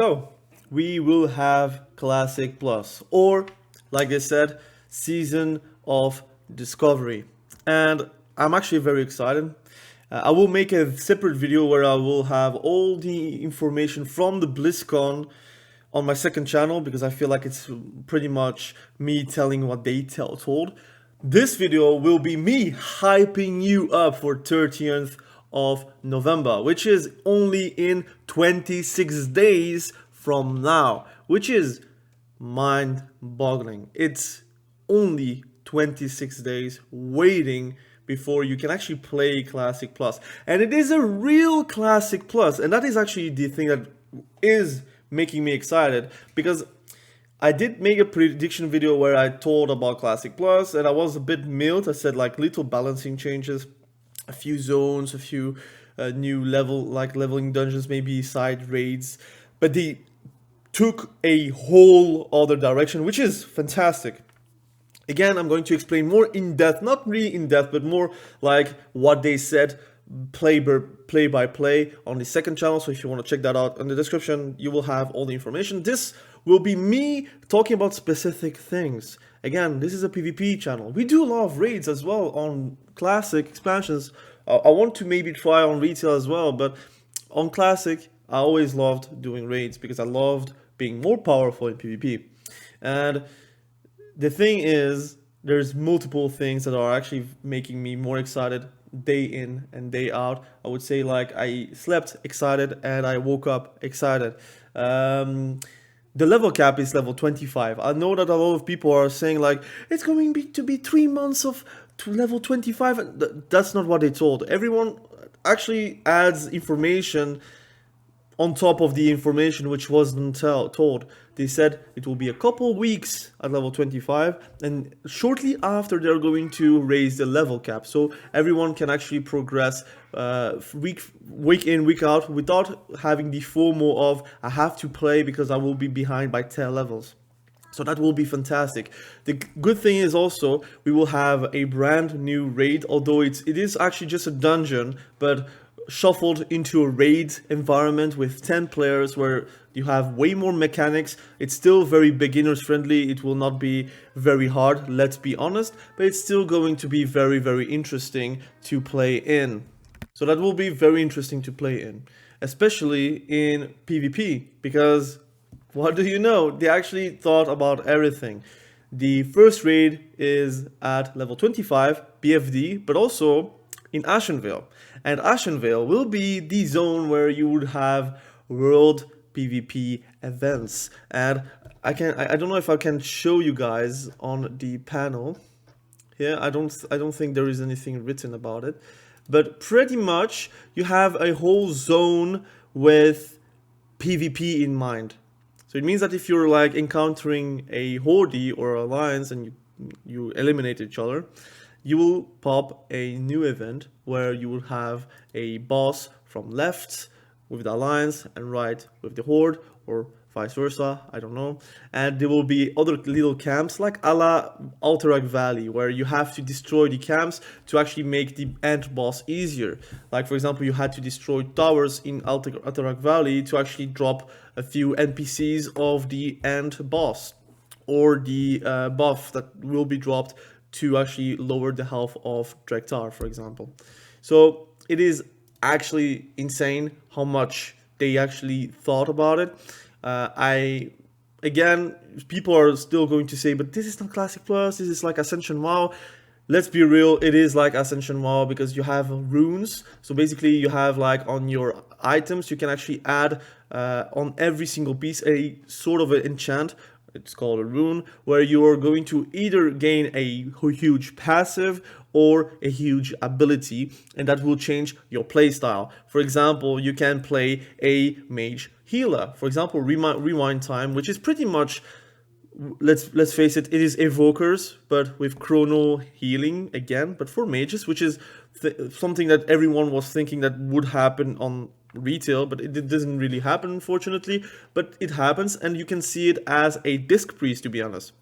So we will have Classic Plus, or like I said, Season of Discovery. And I'm actually very excited. I will make a separate video where I will have all the information from the BlizzCon on my second channel because I feel like it's pretty much me telling what they told. This video will be me hyping you up for 30th of November, which is only in 26 days from now, which is mind-boggling. It's only 26 days waiting before you can actually play Classic Plus. And it is a real Classic Plus, and that is actually the thing that is making me excited, because I did make a prediction video where I told about Classic Plus, and I was a bit mild. I said like little balancing changes, a few zones, a few new leveling dungeons, maybe side raids, but they took a whole other direction, which is fantastic. Again, I'm going to explain more in depth, not really in depth, but more like what they said play by play on the second channel. So if you want to check that out in the description, you will have all the information. This will be me talking about specific things. Again, this is a PvP channel. We do a lot of raids as well on classic expansions. I want to maybe try on retail as well, but on classic, I always loved doing raids because I loved being more powerful in PvP. And the thing is, there's multiple things that are actually making me more excited day in and day out. I would say like I slept excited and I woke up excited. The level cap is level 25. I know that a lot of people are saying like it's going to be 3 months of to level 25. That's not what they told. Everyone actually adds information on top of the information which wasn't told. They said it will be a couple weeks at level 25, and shortly after they're going to raise the level cap, so everyone can actually progress week in, week out without having the FOMO of I have to play because I will be behind by 10 levels. So that will be fantastic. The good thing is also we will have a brand new raid, although it is actually just a dungeon, but shuffled into a raid environment with 10 players where you have way more mechanics. It's still very beginners friendly. It will not be very hard, let's be honest, but it's still going to be very, very interesting to play in. So that will be very interesting to play in, especially in PvP, because what do you know? They actually thought about everything. The first raid is at level 25, BFD, but also in Ashenvale. And Ashenvale will be the zone where you would have world PvP events. And I don't know if I can show you guys on the panel. Here, I don't think there is anything written about it. But pretty much you have a whole zone with PvP in mind. So it means that if you're like encountering a horde or alliance and you eliminate each other, you will pop a new event where you will have a boss from left with the alliance and right with the horde, or vice versa, I don't know. And there will be other little camps like a la Alterac Valley, where you have to destroy the camps to actually make the end boss easier. Like for example, you had to destroy towers in Alterac Valley to actually drop a few NPCs of the end boss, or the buff that will be dropped to actually lower the health of Drektar, for example. So it is actually insane how much they actually thought about it. Again, people are still going to say, but this is not Classic Plus, this is like Ascension WoW. Let's be real, it is like Ascension WoW because you have runes. So basically you have like on your items, you can actually add on every single piece a sort of an enchant. It's called a rune, where you are going to either gain a huge passive or a huge ability, and that will change your playstyle. For example, you can play a mage healer. For example, rewind time, which is pretty much, let's face it, it is evokers, but with chrono healing again, but for mages, which is something that everyone was thinking that would happen on retail, but it doesn't really happen, unfortunately. But it happens, and you can see it as a disc priest, to be honest.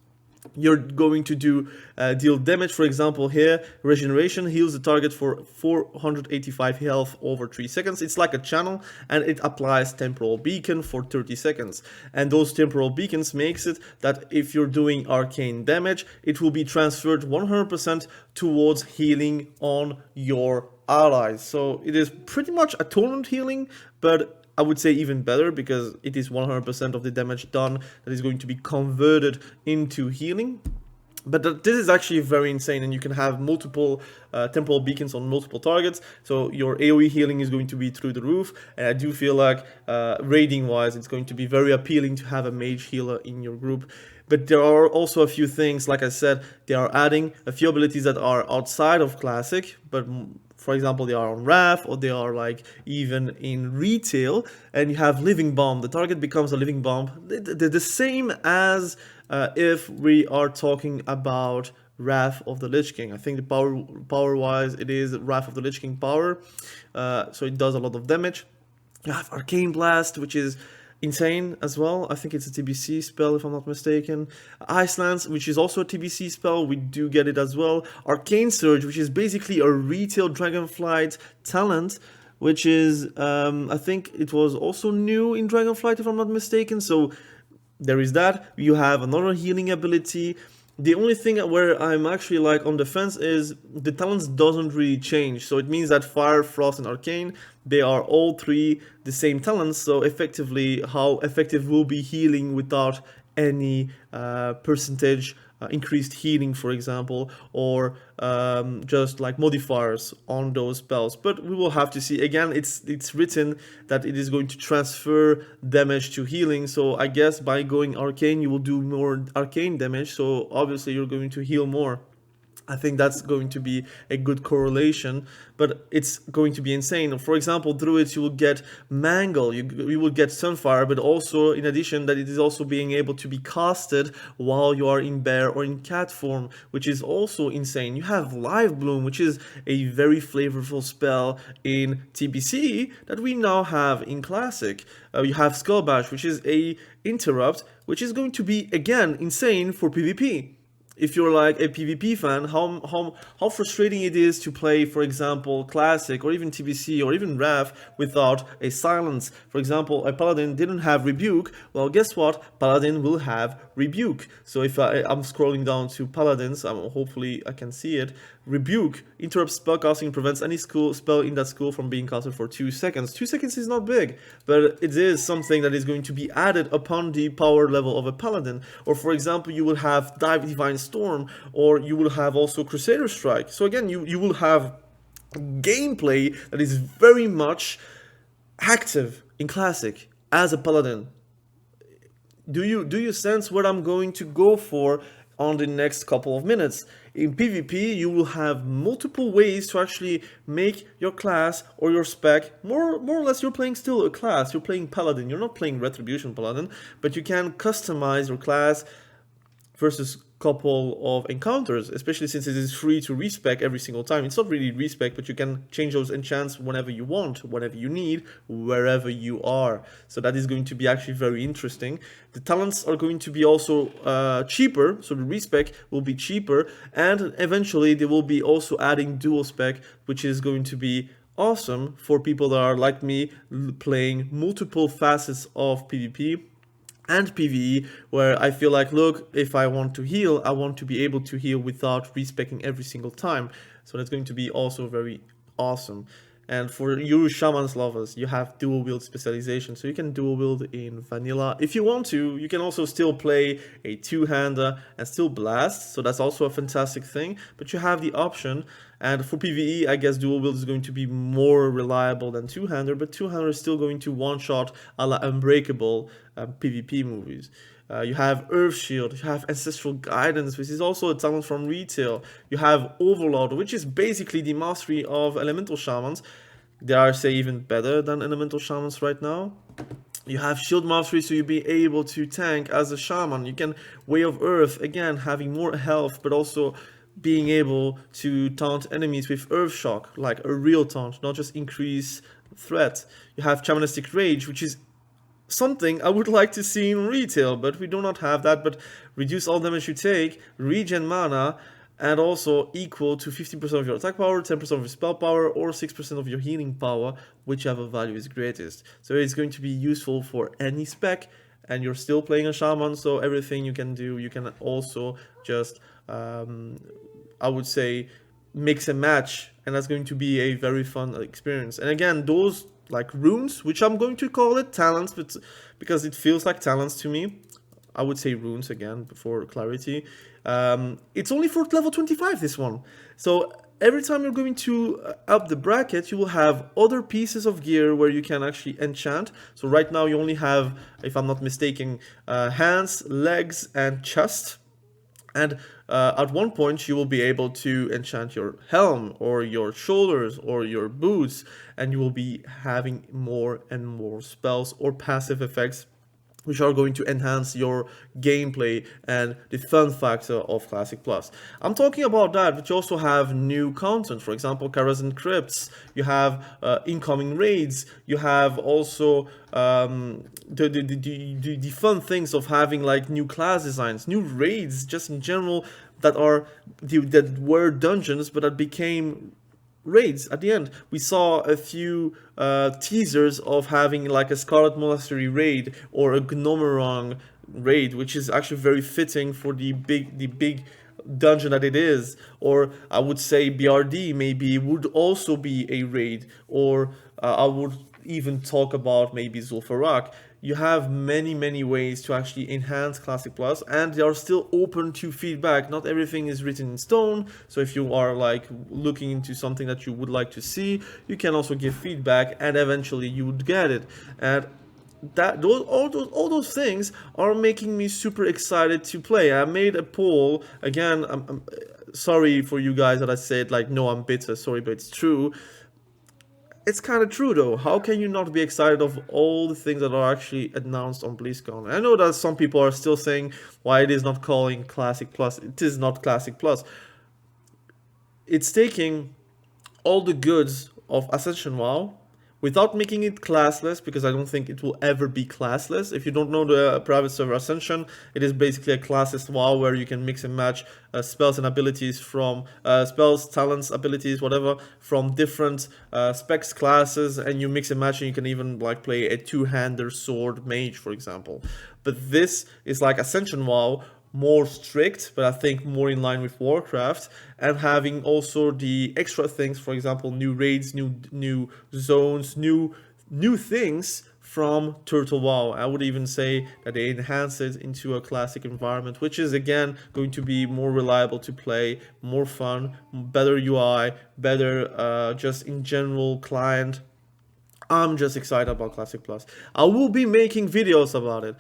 you're going to do deal damage. For example, here regeneration heals the target for 485 health over 3 seconds. It's like a channel, and it applies temporal beacon for 30 seconds, and those temporal beacons makes it that if you're doing arcane damage, it will be transferred 100% towards healing on your allies. So it is pretty much a tournament healing, but I would say even better, because it is 100% of the damage done that is going to be converted into healing. But this is actually very insane, and you can have multiple temporal beacons on multiple targets, so your AoE healing is going to be through the roof. And I do feel like raiding wise, it's going to be very appealing to have a mage healer in your group. But there are also a few things, like I said, they are adding a few abilities that are outside of Classic, but for example, they are on RAF, or they are like even in retail, and you have Living Bomb. The target becomes a Living Bomb. They're the same as if we are talking about Wrath of the Lich King. I think the power-wise, it is Wrath of the Lich King power, so it does a lot of damage. You have Arcane Blast, which is insane as well. I think it's a TBC spell, if I'm not mistaken. Ice Lance, which is also a TBC spell, we do get it as well. Arcane Surge, which is basically a retail Dragonflight talent, which is, I think it was also new in Dragonflight, if I'm not mistaken. So there is that. You have another healing ability. The only thing where I'm actually like on the fence is the talents doesn't really change. So it means that Fire, Frost, and Arcane, they are all three the same talents. So effectively, how effective will be healing without any percentage increased healing, for example, or just like modifiers on those spells. But we will have to see. Again, it's written that it is going to transfer damage to healing, so I guess by going arcane you will do more arcane damage, so obviously you're going to heal more. I think that's going to be a good correlation, but it's going to be insane. For example, druids, you will get mangle, you will get sunfire, but also in addition that it is also being able to be casted while you are in bear or in cat form, which is also insane. You have live bloom, which is a very flavorful spell in TBC that we now have in classic. You have skull bash, which is a interrupt, which is going to be again insane for PvP. If you're like a PvP fan, how frustrating it is to play, for example, Classic or even TBC or even RAF without a silence. For example, a Paladin didn't have Rebuke. Well, guess what? Paladin will have Rebuke. So if I'm scrolling down to Paladins, hopefully I can see it. Rebuke interrupts spellcasting, prevents any spell in that school from being casted for 2 seconds. 2 seconds is not big, but it is something that is going to be added upon the power level of a Paladin. Or for example, you will have Divine Storm, or you will have also Crusader Strike. So again, you will have gameplay that is very much active in Classic as a Paladin. Do you sense what I'm going to go for on the next couple of minutes? In PvP, you will have multiple ways to actually make your class or your spec, more or less you're playing still a class, you're playing Paladin, you're not playing Retribution Paladin, but you can customize your class versus couple of encounters, especially since it is free to respec every single time. It's not really respec, but you can change those enchants whenever you want, whenever you need, wherever you are. So that is going to be actually very interesting. The talents are going to be also cheaper, so the respec will be cheaper, and eventually they will be also adding dual spec, which is going to be awesome for people that are like me, playing multiple facets of PvP and PvE, where I feel like, look, if I want to heal, I want to be able to heal without respecing every single time. So that's going to be also very awesome. And for you Shamans lovers, you have dual wield specialization, so you can dual wield in vanilla. If you want to, you can also still play a two-hander and still blast, so that's also a fantastic thing, but you have the option. And for PvE, I guess dual wield is going to be more reliable than two-hander, but two-hander is still going to one-shot a la Unbreakable PvP movies. You have Earth Shield, you have Ancestral Guidance, which is also a talent from retail. You have Overlord, which is basically the mastery of Elemental Shamans. They are, say, even better than Elemental Shamans right now. You have Shield Mastery, so you'll be able to tank as a Shaman. You can Way of Earth, again, having more health, but also being able to taunt enemies with Earth Shock, like a real taunt, not just increase threat. You have Shamanistic Rage, which is something I would like to see in retail, but we do not have that. But reduce all damage you take, regen mana, and also equal to 15% of your attack power, 10% of your spell power, or 6% of your healing power, whichever value is greatest. So it's going to be useful for any spec, and you're still playing a shaman, so everything you can do, you can also just, I would say, mix and match, and that's going to be a very fun experience. And again, those like runes, which I'm going to call it talents, but because it feels like talents to me, I would say runes again for clarity. It's only for level 25, this one. So every time you're going to up the bracket, you will have other pieces of gear where you can actually enchant. So right now you only have, if I'm not mistaken, hands, legs, and chest. And at one point you will be able to enchant your helm or your shoulders or your boots, and you will be having more and more spells or passive effects which are going to enhance your gameplay and the fun factor of Classic Plus. I'm talking about that, but you also have new content. For example, Karazhan Crypts, you have incoming raids, you have also the fun things of having like new class designs, new raids, just in general, that were dungeons, but that became raids at the end. We saw a few teasers of having like a Scarlet Monastery raid or a Gnomerong raid, which is actually very fitting for the big dungeon that it is. Or I would say BRD maybe would also be a raid, or I would even talk about maybe Zul'Farrak. You have many ways to actually enhance Classic Plus, and they are still open to feedback. Not everything is written in stone, so if you are like looking into something that you would like to see, you can also give feedback, and eventually you would get it. And that all those things are making me super excited to play. I made a poll again. I'm sorry for you guys that I said like, no, I'm bitter, sorry, but it's true. It's kind of true though. How can you not be excited of all the things that are actually announced on BlizzCon? I know that some people are still saying why it is not calling Classic Plus. It is not Classic Plus. It's taking all the goods of Ascension WoW without making it classless, because I don't think it will ever be classless. If you don't know the private server Ascension, it is basically a classless WoW where you can mix and match spells and abilities from spells, talents, abilities, whatever, from different specs classes, and you mix and match, and you can even like play a two-hander sword mage, for example. But this is like Ascension WoW, more strict, but I think more in line with Warcraft, and having also the extra things, for example, new raids, new zones, new things from Turtle WoW. I would even say that they enhance it into a classic environment, which is again going to be more reliable to play, more fun, better UI, better just in general client. I'm just excited about Classic Plus. I will be making videos about it.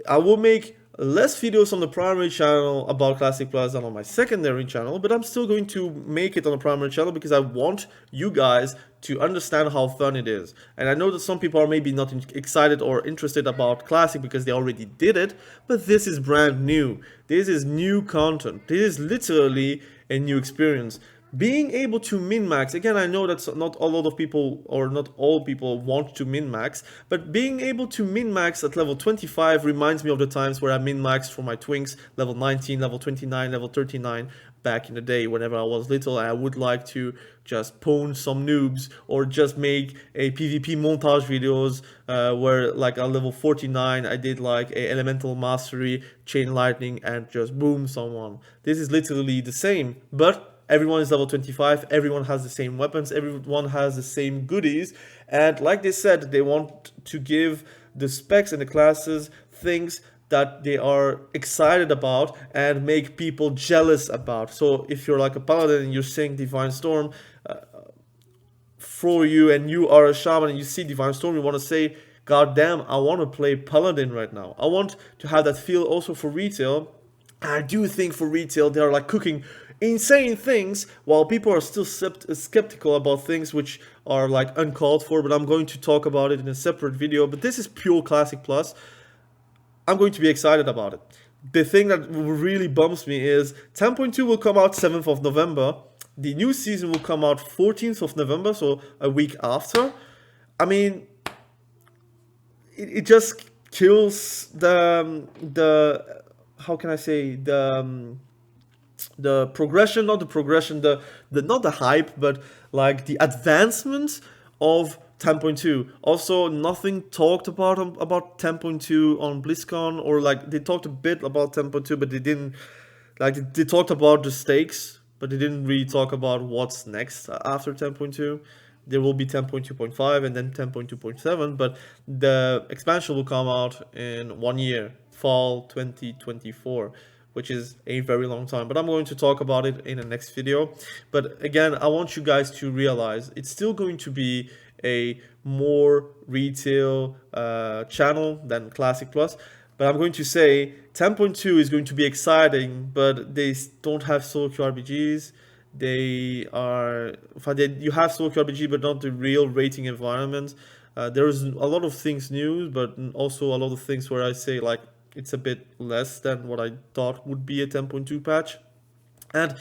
I will make less videos on the primary channel about Classic Plus than on my secondary channel, but I'm still going to make it on the primary channel because I want you guys to understand how fun it is. And I know that some people are maybe not excited or interested about Classic because they already did it, but this is brand new. This is new content. This is literally a new experience. Being able to min-max, again, I know that not a lot of people or not all people want to min-max, but being able to min-max at level 25 reminds me of the times where I min-maxed for my twinks, level 19, level 29, level 39, back in the day whenever I was little. I would like to just pwn some noobs or just make a PvP montage videos where like at level 49 I did like a elemental mastery, chain lightning, and just boom someone. This is literally the same, but everyone is level 25, everyone has the same weapons, everyone has the same goodies, and like they said, they want to give the specs and the classes things that they are excited about and make people jealous about. So if you're like a paladin and you're seeing Divine Storm for you, and you are a shaman and you see Divine Storm, you want to say, God damn, I want to play paladin right now. I want to have that feel also for retail. I do think for retail they are like cooking insane things while people are still skeptical about things which are like uncalled for, but I'm going to talk about it in a separate video. But this is pure Classic Plus. I'm going to be excited about it. The thing that really bums me is 10.2 will come out 7th of November. The new season will come out 14th of November, so a week after. I mean, it just kills the how can I say the progression, not the progression, the not the hype, but like the advancement of 10.2. Also, nothing talked about 10.2 on BlizzCon, or like they talked a bit about 10.2, but they didn't like they talked about the stakes, but they didn't really talk about what's next after 10.2. There will be 10.2.5 and then 10.2.7, but the expansion will come out in 1 year, fall 2024, which is a very long time. But I'm going to talk about it in the next video. But again, I want you guys to realize it's still going to be a more retail channel than Classic Plus. But I'm going to say 10.2 is going to be exciting, but they don't have SOLOQ RPGs. You have SOLOQ RPG, but not the real rating environment. There's a lot of things new, but also a lot of things where I say like it's a bit less than what I thought would be a 10.2 patch. And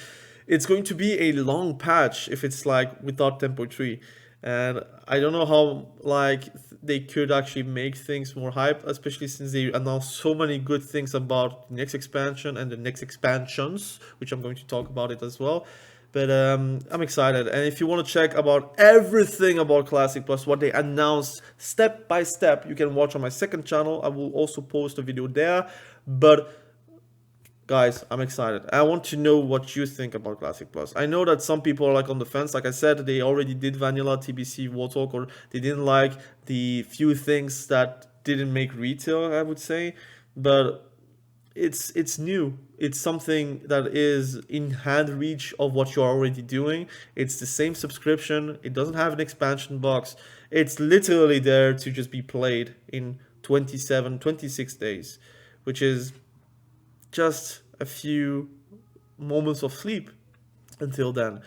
it's going to be a long patch if it's like without 10.3. And I don't know how like they could actually make things more hype, especially since they announced so many good things about the next expansion and the next expansions, which I'm going to talk about it as well. But I'm excited, and if you want to check about everything about Classic Plus, what they announced step by step, you can watch on my second channel. I will also post a video there. But guys, I'm excited. I want to know what you think about Classic Plus. I know that some people are like on the fence. Like I said, they already did vanilla TBC Warlock, or they didn't like the few things that didn't make retail, I would say. But it's new. It's something that is in hand reach of what you're already doing. It's the same subscription. It doesn't have an expansion box. It's literally there to just be played in 26 days, which is just a few moments of sleep until then,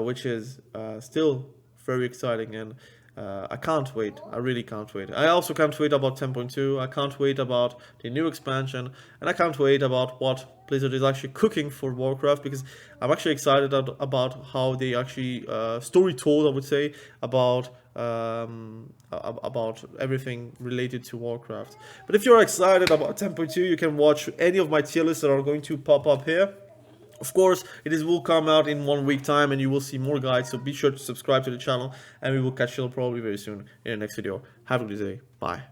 which is still very exciting, and I can't wait. I really can't wait. I also can't wait about 10.2. I can't wait about the new expansion, and I can't wait about what Blizzard is actually cooking for Warcraft, because I'm actually excited about how they actually story told, I would say, about everything related to Warcraft. But if you're excited about 10.2, you can watch any of my tier lists that are going to pop up here. Of course, will come out in 1 week time, and you will see more guides, so be sure to subscribe to the channel, and we will catch you probably very soon in the next video. Have a good day. Bye.